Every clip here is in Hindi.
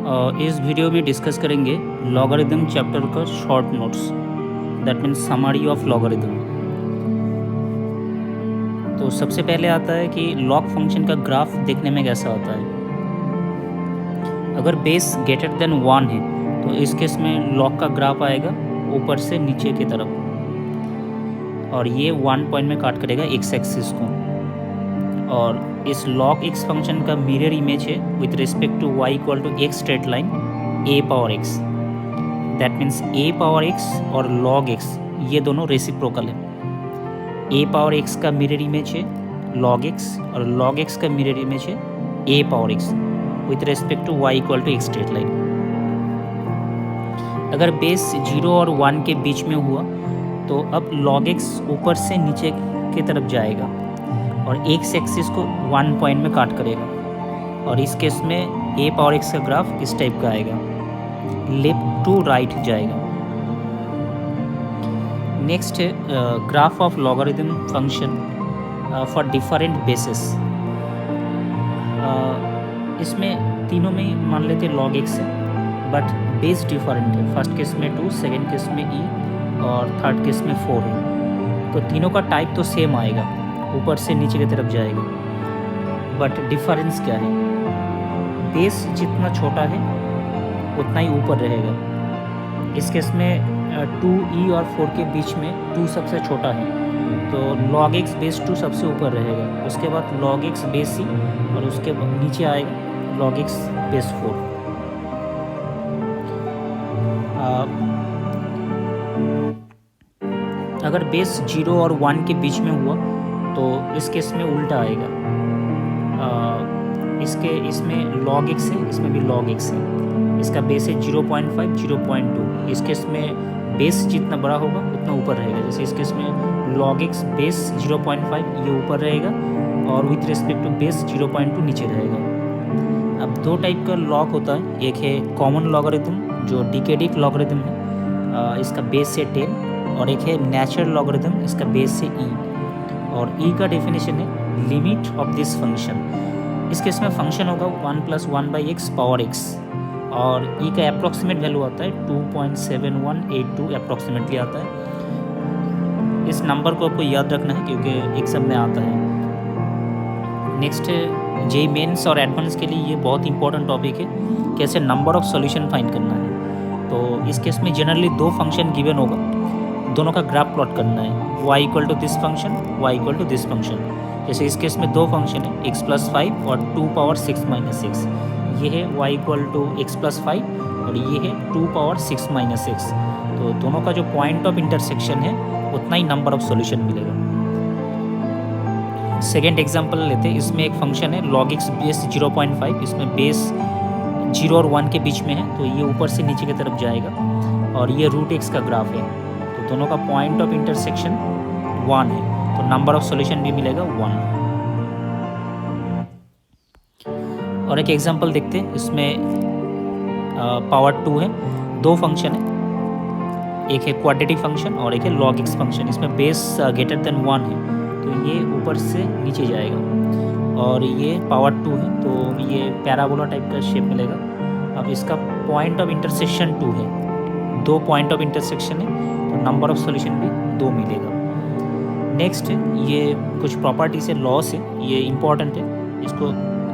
इस वीडियो में डिस्कस करेंगे लॉगरिदम चैप्टर का short notes, that means summary of logarithm. तो सबसे पहले आता है कि लॉग फंक्शन का ग्राफ देखने में कैसा होता है। अगर बेस ग्रेटर देन 1 है तो इस केस में लॉग का ग्राफ आएगा ऊपर से नीचे की तरफ, और ये 1 पॉइंट में काट करेगा एक्स एक्सिस को। और इस log x फंक्शन का मिरर इमेज है with respect to y equal to x straight line a power x, that means a power x और log x ये दोनों रेसिप्रोकल है। a पावर x का मिरर इमेज है log x और log x का मिरर इमेज है a power x with respect to y equal to x straight line. अगर बेस 0 और 1 के बीच में हुआ तो अब log x ऊपर से नीचे की तरफ जाएगा और x एक्सिस को 1 पॉइंट में काट करेगा, और इस केस में a पावर x का ग्राफ इस टाइप का आएगा, लेफ्ट टू राइट जाएगा। नेक्स्ट है graph of logarithm function for different basis. इसमें तीनों में मान लेते log x है, बट बेस डिफरेंट है। फर्स्ट केस में 2, सेकेंड केस में e और थर्ड केस में 4 है। तो तीनों का टाइप तो सेम आएगा, ऊपर से नीचे की तरफ जाएगा, बट डिफरेंस क्या है? बेस जितना छोटा है उतना ही ऊपर रहेगा। इस केस में 2e और 4 के बीच में 2 सबसे छोटा है, तो log x बेस 2 सबसे ऊपर रहेगा। उसके बाद log x बेस c और उसके नीचे आएगा log x बेस 4। अगर बेस 0 और 1 के बीच में हुआ तो इस केस में उल्टा आएगा। इसमें log x है, इसमें भी log x है। इसका बेस है 0.5, 0.2। इस केस में बेस जितना बड़ा होगा उतना ऊपर रहेगा। जैसे इस केस में log x बेस 0.5 ये ऊपर रहेगा और विथ रिस्पेक्ट टू बेस 0.2 नीचे रहेगा। अब दो टाइप का लॉग होता है, एक है कॉमन लॉगरिदम जो डिकेडिक लॉगरिदम है, इसका बेस है 10, और एक है नेचुरल लॉगरिदम, इसका बेस है e। और e का डेफिनेशन है लिमिट ऑफ दिस फंक्शन। इस केस में फंक्शन होगा 1 + 1/x पावर x, और e का अप्रॉक्सीमेट वैल्यू आता है 2.7182 अप्रॉक्सीमेटली आता है। इस नंबर को आपको याद रखना है क्योंकि एग्जाम में आता है। नेक्स्ट जेईई मेंस और एडवांस के लिए ये बहुत इंपॉर्टेंट टॉपिक है, कैसे नंबर ऑफ सॉल्यूशन फाइंड करना है। तो इस केस में जनरली 2 फंक्शन गिवन होगा, दोनों का ग्राफ प्लॉट करना है, y equal to this function, y equal to this function. जैसे इस केस में 2 फंक्शन है x + 5 और 2 पावर 6 - 6। ये है y इक्वल टू x + 5 और ये है 2 पावर 6 - 6। तो दोनों का जो पॉइंट ऑफ इंटरसेक्शन है उतना ही नंबर ऑफ सॉल्यूशन मिलेगा। सेकेंड एग्जाम्पल लेते हैं। इसमें एक फंक्शन है log x बेस 0.5, इसमें बेस 0 और 1 के बीच में है, तो ये ऊपर से नीचे की तरफ जाएगा, और ये √x का ग्राफ है। तो दोनों का पॉइंट ऑफ इंटरसेक्शन 1 है, तो नंबर ऑफ सॉल्यूशन भी मिलेगा 1। और एक एग्जांपल देखते हैं। इसमें पावर 2 है, 2 फंक्शन है, एक है क्वाड्रेटिक फंक्शन और एक है log x फंक्शन। इसमें बेस ग्रेटर देन 1 है, तो ये ऊपर से नीचे जाएगा, और ये पावर 2 है, तो ये पैराबोला टाइप का शेप मिलेगा। अब इसका पॉइंट ऑफ इंटरसेक्शन 2 है, 2 पॉइंट ऑफ इंटरसेक्शन है, तो नंबर ऑफ सॉल्यूशन भी 2 मिलेगा। नेक्स्ट ये कुछ प्रॉपर्टीज है, लॉस है, ये इम्पॉर्टेंट है, इसको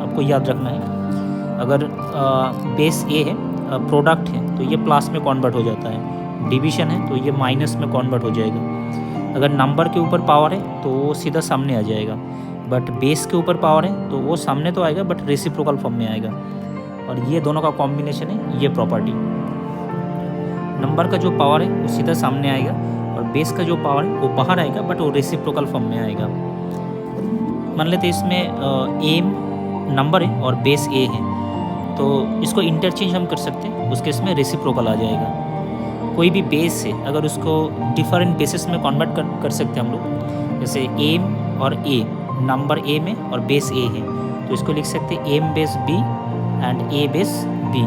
आपको याद रखना है। अगर बेस ए है, प्रोडक्ट है, तो ये प्लस में कन्वर्ट हो जाता है, डिवीजन है तो ये माइनस में कन्वर्ट हो जाएगा। अगर नंबर के ऊपर पावर है तो वो सीधा सामने आ जाएगा, बट बेस के ऊपर पावर है तो वो सामने तो आएगा बट रेसिप्रोकल फॉर्म में आएगा, और ये दोनों का कॉम्बिनेशन है ये प्रॉपर्टी। नंबर का जो पावर है वो सीधा सामने आएगा, और बेस का जो पावर है वो बाहर आएगा बट वो रेसिप्रोकल फॉर्म में आएगा। मान लेते इसमें एम नंबर है और बेस ए है, तो इसको इंटरचेंज हम कर सकते हैं, उसके इसमें रेसिप्रोकल आ जाएगा। कोई भी बेस है अगर उसको डिफरेंट बेसिस में कन्वर्ट कर सकते हैं हम लोग, जैसे एम और ए, नंबर ए में और बेस ए है, तो इसको लिख सकते हैं M base B and A base B.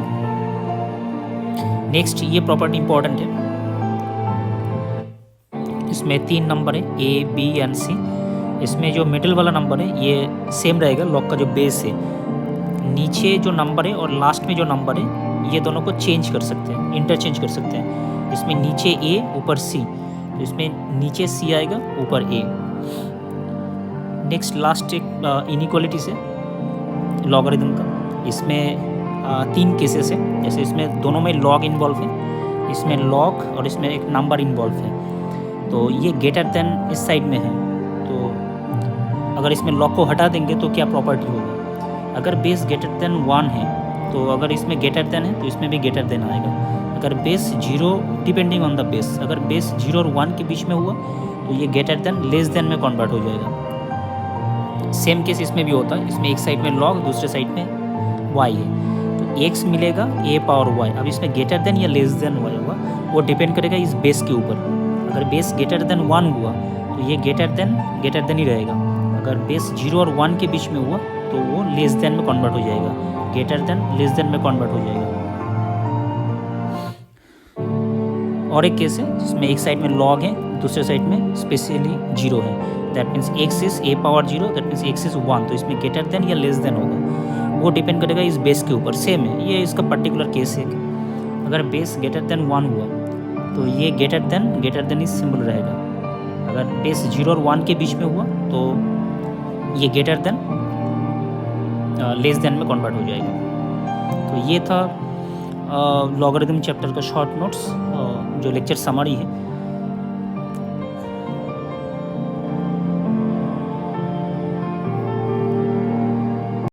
Next ये प्रॉपर्टी इंपॉर्टेंट है। इसमें 3 नंबर है ए बी एंड सी। इसमें जो मिडिल वाला नंबर है ये सेम रहेगा, लॉग का जो बेस है। नीचे जो नंबर है और लास्ट में जो नंबर है ये दोनों को चेंज कर सकते हैं, इंटरचेंज कर सकते हैं। इसमें नीचे ए ऊपर सी, तो इसमें नीचे सी आएगा ऊपर ए। नेक्स्ट लास्ट एक इनइक्वालिटी से लॉगरिदम का, इसमें 3 केसेस है। जैसे इसमें दोनों में लॉग इन्वॉल्व है, इसमें लॉग और इसमें एक नंबर इन्वॉल्व है। तो ये ग्रेटर देन इस साइड में है, तो अगर इसमें लॉग को हटा देंगे तो क्या प्रॉपर्टी होगी? अगर बेस ग्रेटर देन 1 है तो अगर इसमें ग्रेटर देन है तो इसमें भी ग्रेटर देन आएगा। अगर base 0 depending on the base, अगर बेस 0 और 1 के बीच में हुआ तो ये ग्रेटर देन लेस देन में कन्वर्ट हो जाएगा। सेम केस इसमें भी होता है, इसमें एक साइड में लॉग दूसरे साइड में वाई है, तो एक्स मिलेगा ए पावर वाई। अब इसमें ग्रेटर देन या लेस देन वाई होगा, वो डिपेंड करेगा इस बेस के ऊपर। अगर बेस ग्रेटर देन 1 हुआ तो ये ग्रेटर देन ही रहेगा। अगर बेस 0 और 1 के बीच में हुआ तो वो लेस देन में कन्वर्ट हो जाएगा, ग्रेटर देन लेस देन में कन्वर्ट हो जाएगा। और एक केस है जिसमें एक साइड में लॉग है, दूसरे साइड में स्पेशली 0 है, that means x is a power 0, that means x is 1, तो इसमें ग्रेटर देन या लेस देन होगा, वो डिपेंड करेगा इस बेस के ऊपर। सेम है, ये इसका पर्टिकुलर केस है। अगर बेस ग्रेटर देन 1 हुआ तो ये ग्रेटर देन इस सिंबल रहेगा। अगर बेस 0 और 1 के बीच में हुआ तो ये ग्रेटर देन लेस देन में कन्वर्ट हो जाएगा। तो ये था लॉगरिदम चैप्टर का शॉर्ट नोट्स, जो लेक्चर समरी है।